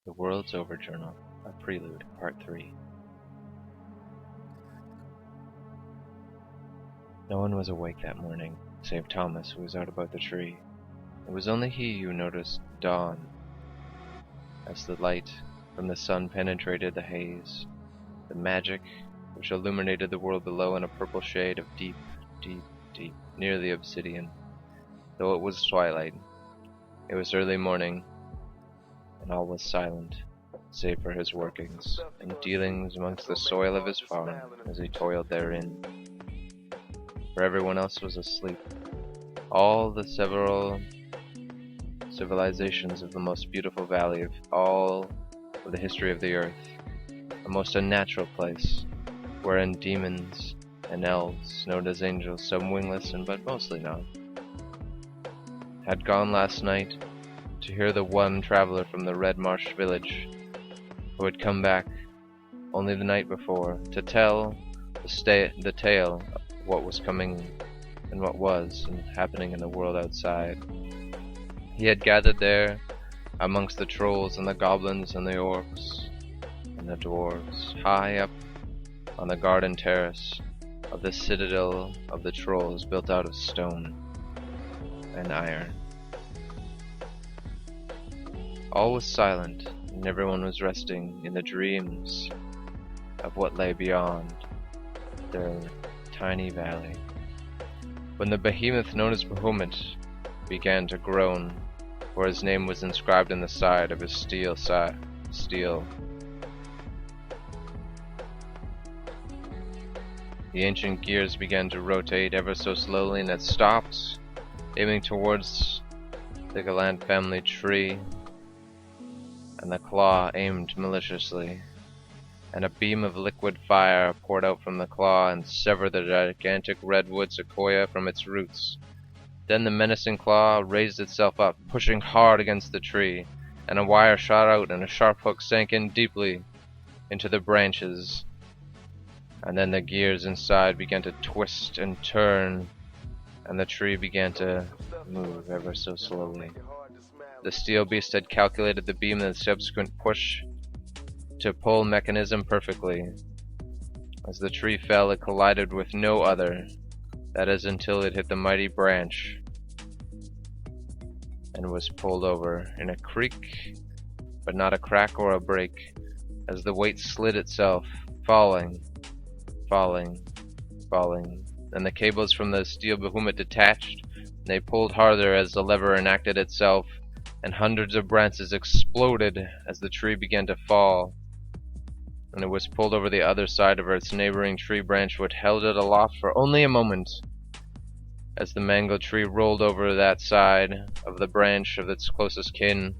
The World's Over Journal Prelude Part 3. No one was awake that morning, save Thomas, who was out about the tree. It was only he who noticed dawn, as the light from the sun penetrated the haze, the magic which illuminated the world below in a purple shade of deep, near the obsidian. Though it was twilight, it was early morning, and all was silent, save for his workings and dealings amongst the soil of his farm as he toiled therein. For everyone else was asleep. All the several civilizations of the most beautiful valley of all of the history of the earth, a most unnatural place, wherein demons and elves, known as angels, some wingless and but mostly not, had gone last night to hear the one traveler from the Red Marsh village, who had come back only the night before to tell the tale of what was coming and what was and happening in the world outside. He had gathered there amongst the trolls and the goblins and the orcs and the dwarves, high up on the garden terrace of the citadel of the trolls, built out of stone and iron. All was silent, and everyone was resting in the dreams of what lay beyond their tiny valley, when the behemoth known as Bahamut began to groan, for his name was inscribed in the side of his steel. The ancient gears began to rotate ever so slowly, and it stopped, aiming towards the gallant family tree, and the claw aimed maliciously, and a beam of liquid fire poured out from the claw and severed the gigantic redwood sequoia from its roots. Then the menacing claw raised itself up, pushing hard against the tree, and a wire shot out and a sharp hook sank in deeply into the branches. And then the gears inside began to twist and turn, and the tree began to move ever so slowly. The steel beast had calculated the beam and the subsequent push to pull mechanism perfectly. As the tree fell, it collided with no other, that is, until it hit the mighty branch and was pulled over in a creak, but not a crack or a break, as the weight slid itself, falling. Then the cables from the steel behemoth detached, and they pulled harder as the lever enacted itself, and hundreds of branches exploded as the tree began to fall, and it was pulled over the other side of its neighboring tree branch, which held it aloft for only a moment, as the mango tree rolled over that side of the branch of its closest kin,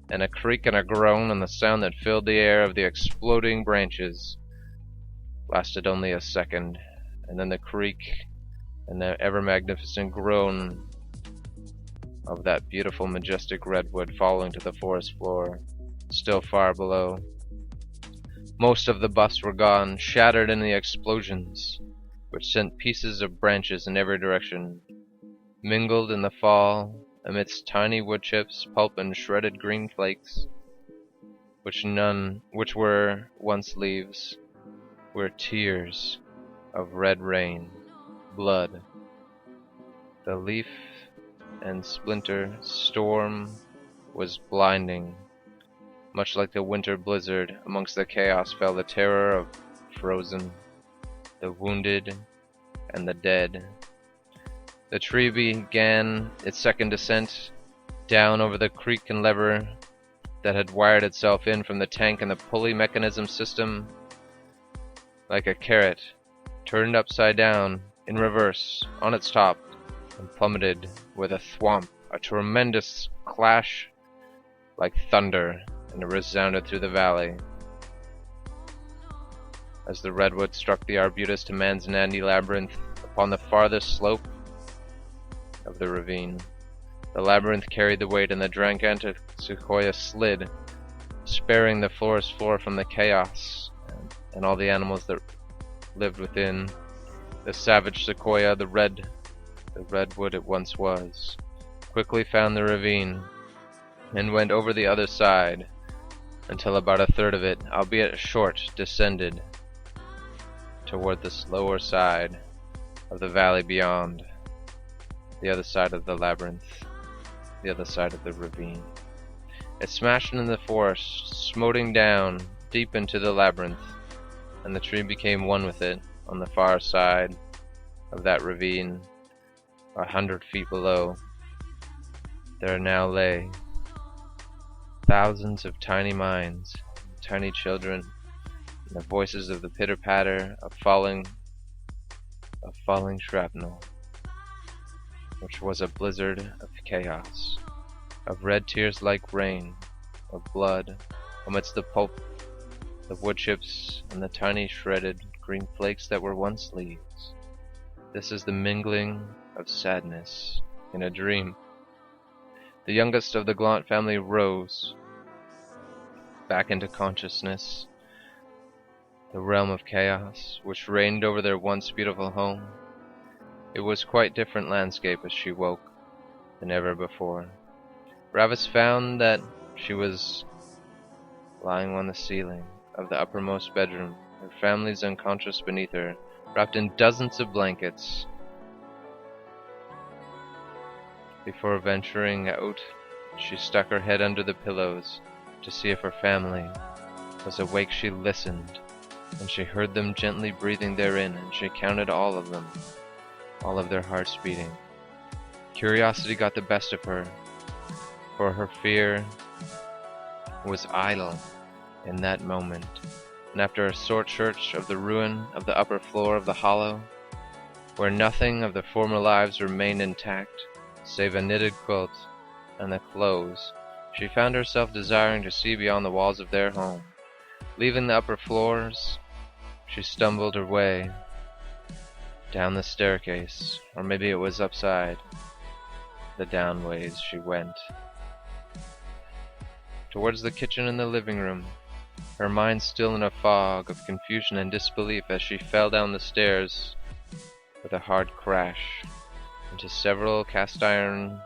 and a creak and a groan and the sound that filled the air of the exploding branches lasted only a second, and then the creak and the ever-magnificent groan of that beautiful, majestic redwood falling to the forest floor, still far below. Most of the busts were gone, shattered in the explosions, which sent pieces of branches in every direction, mingled in the fall amidst tiny wood chips, pulp, and shredded green flakes, which were once leaves, were tears of red rain, blood. The leaf and splinter storm was blinding. Much like the winter blizzard, amongst the chaos fell the terror of frozen, the wounded, and the dead. The tree began its second descent down over the creek and lever that had wired itself in from the tank and the pulley mechanism system, like a carrot turned upside down in reverse on its top, and plummeted with a thwomp, a tremendous clash like thunder, and it resounded through the valley. As the redwood struck the arbutus to Manzanandi labyrinth upon the farthest slope of the ravine, the labyrinth carried the weight, and the gigantic sequoia slid, sparing the forest floor from the chaos and all the animals that lived within. The savage sequoia, the redwood it once was, quickly found the ravine and went over the other side, until about a third of it, albeit short, descended toward the lower side of the valley beyond, the other side of the labyrinth, the other side of the ravine. It smashed into the forest, smoting down deep into the labyrinth, and the tree became one with it on the far side of that ravine, 100 feet below. There now lay thousands of tiny minds, tiny children, and the voices of the pitter-patter of falling shrapnel, which was a blizzard of chaos, of red tears like rain, of blood, amidst the pulp, the wood chips, and the tiny shredded green flakes that were once leaves. This is the mingling of sadness in a dream. The youngest of the Gaunt family rose back into consciousness, the realm of chaos which reigned over their once beautiful home. It was quite different landscape as she woke than ever before. Ravis found that she was lying on the ceiling of the uppermost bedroom, her family's unconscious beneath her, wrapped in dozens of blankets. Before venturing out, she stuck her head under the pillows to see if her family was awake. She listened, and she heard them gently breathing therein, and she counted all of them, all of their hearts beating. Curiosity got the best of her, for her fear was idle in that moment, and after a short search of the ruin of the upper floor of the hollow, where nothing of the former lives remained intact, save a knitted quilt and the clothes, she found herself desiring to see beyond the walls of their home. Leaving the upper floors, she stumbled her way down the staircase, or maybe it was upside the downways she went, towards the kitchen and the living room, her mind still in a fog of confusion and disbelief as she fell down the stairs with a hard crash into several cast iron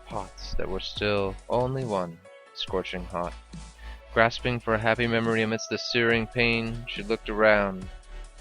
pots that were still only one, scorching hot. Grasping for a happy memory amidst the searing pain, she looked around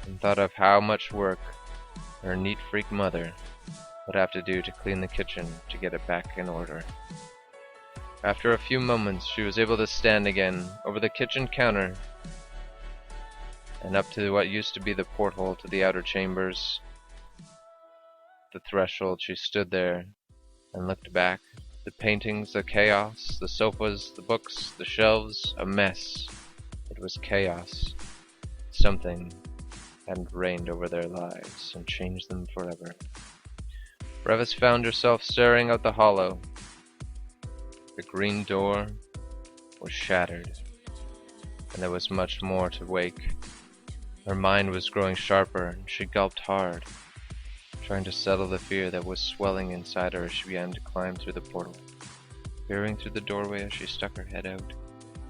and thought of how much work her neat freak mother would have to do to clean the kitchen to get it back in order. After a few moments, she was able to stand again over the kitchen counter and up to what used to be the porthole to the outer chambers. The threshold, she stood there and looked back. The paintings, the chaos, the sofas, the books, the shelves, a mess. It was chaos. Something had reigned over their lives and changed them forever. Ravis found herself staring out the hollow. The green door was shattered, and there was much more to wake. Her mind was growing sharper, and she gulped hard, trying to settle the fear that was swelling inside her as she began to climb through the portal. Peering through the doorway as she stuck her head out,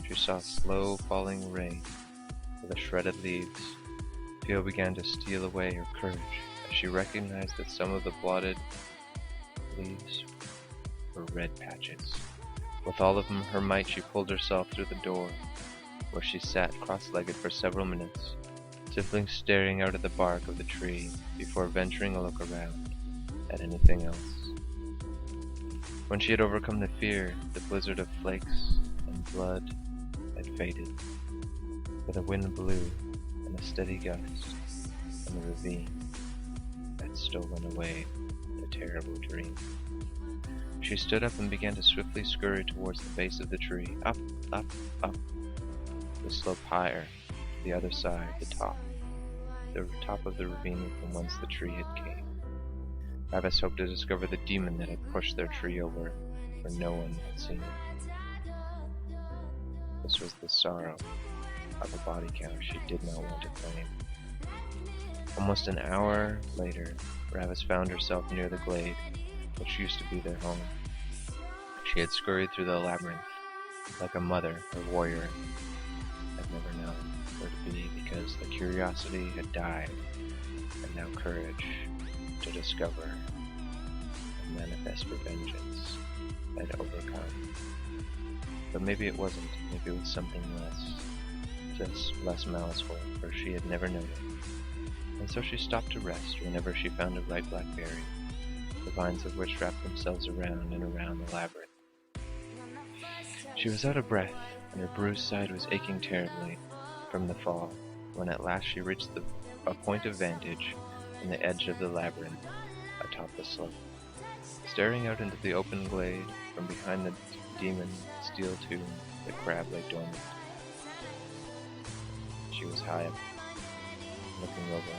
she saw slow falling rain of the shredded leaves. Fear began to steal away her courage as she recognized that some of the blotted leaves were red patches. With all of her might, she pulled herself through the door, where she sat cross-legged for several minutes, simply staring out at the bark of the tree before venturing a look around at anything else. When she had overcome the fear, the blizzard of flakes and blood had faded, but the wind blew in a steady gust, and the ravine had stolen away the terrible dream. She stood up and began to swiftly scurry towards the base of the tree, up, up, up, the slope higher, to the other side, the top of the ravine from whence the tree had came. Ravis hoped to discover the demon that had pushed their tree over, for no one had seen it. This was the sorrow of a body count she did not want to claim. Almost an hour later, Ravis found herself near the glade, which used to be their home. She had scurried through the labyrinth, like a mother or warrior had never known where to be, because the curiosity had died, and now courage to discover and manifest for vengeance had overcome. But maybe it wasn't. Maybe it was something less. Just less maliceful, for she had never known it. And so she stopped to rest whenever she found a ripe blackberry, the vines of which wrapped themselves around and around the labyrinth. She was out of breath, and her bruised side was aching terribly from the fall, when at last she reached a point of vantage in the edge of the labyrinth, atop the slope. Staring out into the open glade, from behind the demon steel tomb, the crab lay dormant. She was high up, looking over.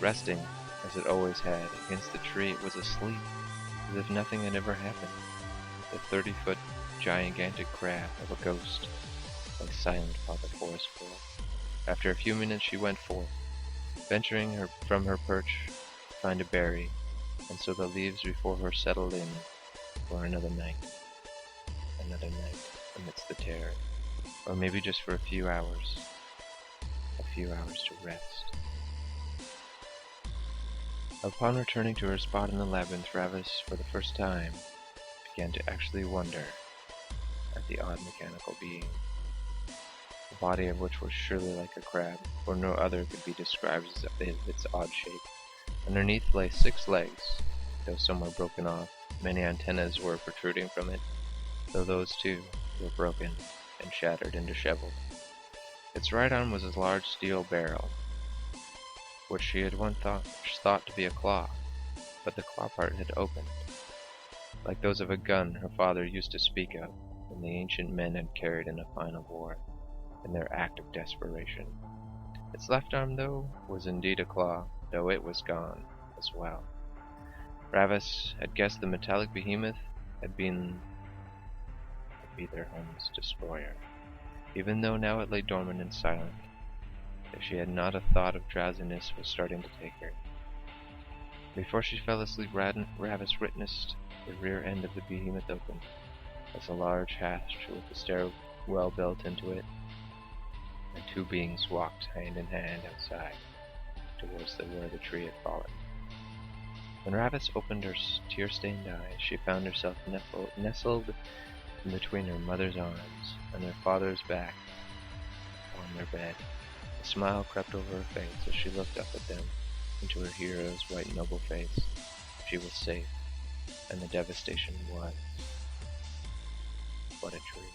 Resting, as it always had, against the tree, it was asleep, as if nothing had ever happened. The 30-foot gigantic crab of a ghost lay silent upon the forest floor. After a few minutes she went forth, venturing from her perch to find a berry, and so the leaves before her settled in for another night amidst the terror, or maybe just for a few hours to rest. Upon returning to her spot in the labyrinth, Ravis, for the first time, began to actually wonder at the odd mechanical being, the body of which was surely like a crab, for no other could be described as its odd shape. Underneath lay 6 legs, though some were broken off. Many antennas were protruding from it, though those too were broken and shattered and disheveled. Its right arm was a large steel barrel, which she had once thought to be a claw, but the claw part had opened, like those of a gun her father used to speak of when the ancient men had carried in a final war, in their act of desperation. Its left arm, though, was indeed a claw, though it was gone as well. Ravis had guessed the metallic behemoth would be their home's destroyer, even though now it lay dormant and silent. If she had not, a thought of drowsiness was starting to take her. Before she fell asleep, Ravis witnessed the rear end of the behemoth open, as a large hatch with a stairwell built into it, and 2 beings walked hand in hand outside, towards where the tree had fallen. When Ravis opened her tear-stained eyes, she found herself nestled in between her mother's arms and her father's back on their bed. A smile crept over her face as she looked up at them, into her hero's white noble face. She was safe, and the devastation was but a dream.